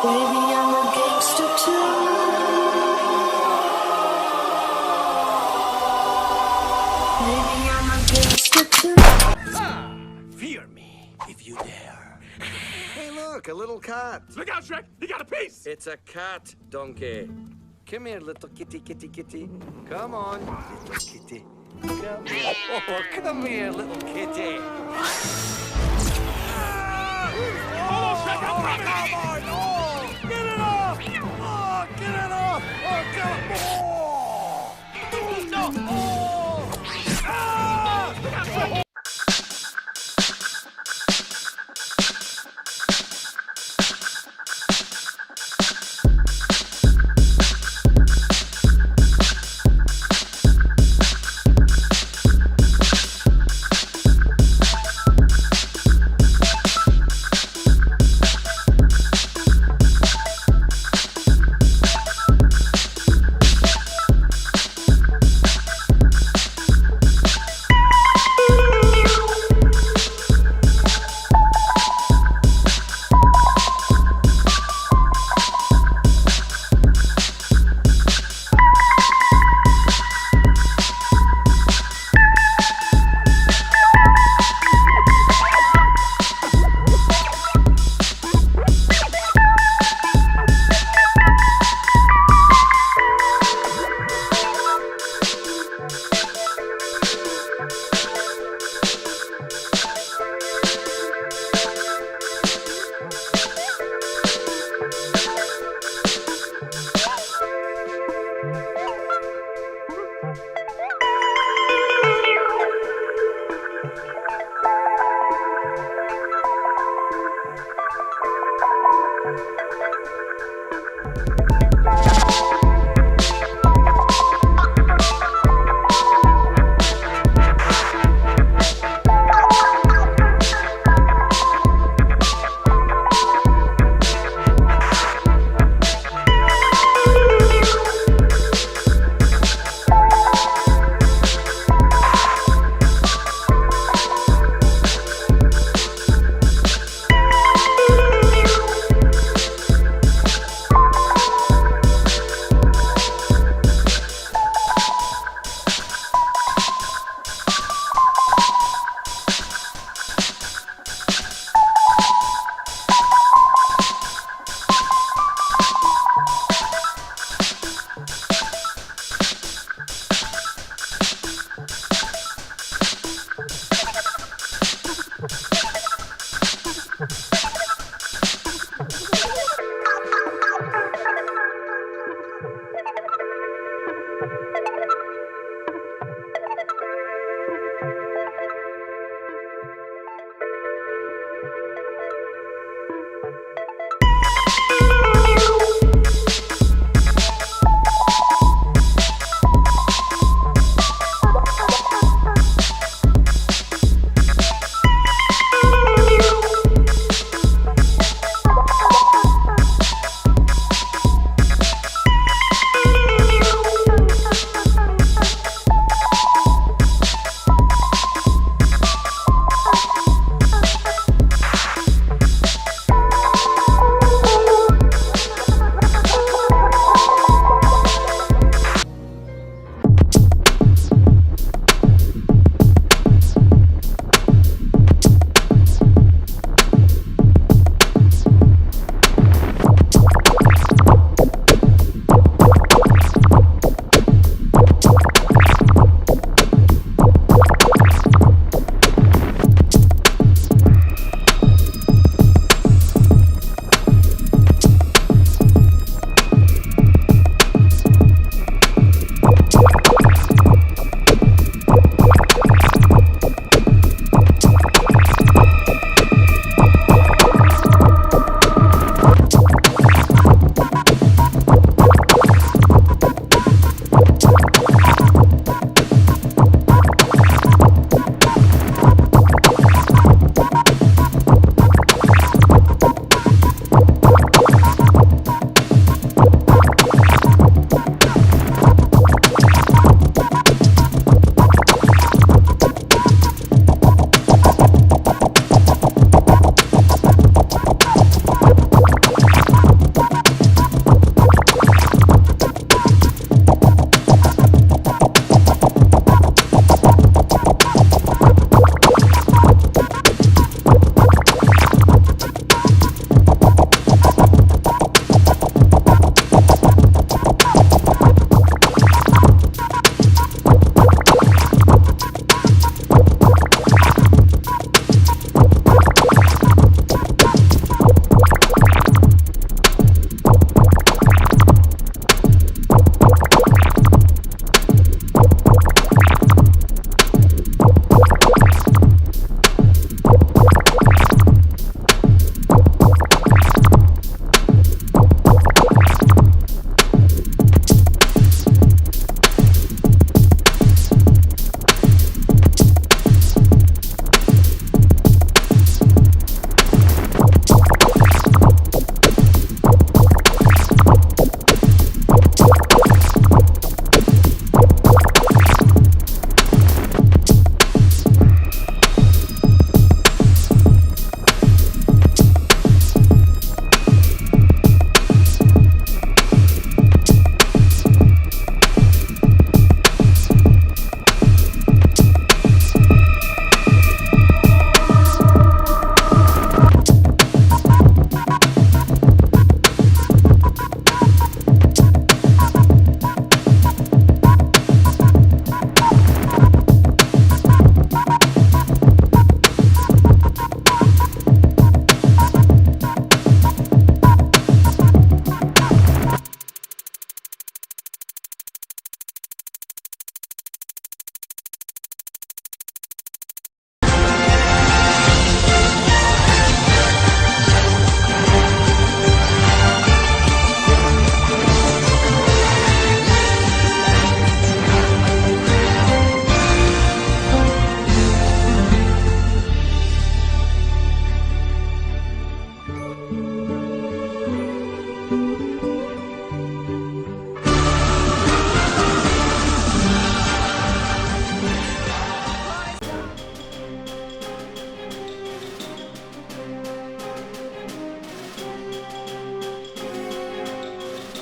Baby, I'm a gangster too. Baby, I'm a gangster too. Fear me if you dare. Hey, look, a little cat. Look out, Shrek! You got a piece! It's a cat, donkey. Come here, little kitty, kitty, kitty. Come on, little kitty. Come here. Oh, come here, little kitty. Oh, Shrek, I'm coming! Come on! Oh, get it off! Oh, get it off! Oh, come on! Oh! No! Oh! Ah!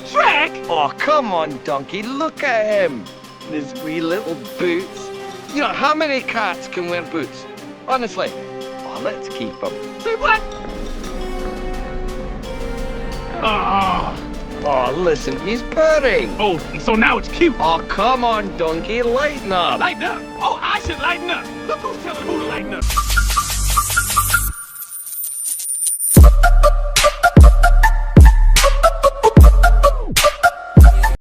Shrek? Oh, come on, donkey, look at him. His wee little boots. You know, how many cats can wear boots? Honestly. Oh, let's keep them. Say what? Oh, Oh, listen, he's purring. oh, so now it's cute. Oh, come on, donkey, lighten up. Lighten up. Oh, I should lighten up. Look who's telling who to lighten up.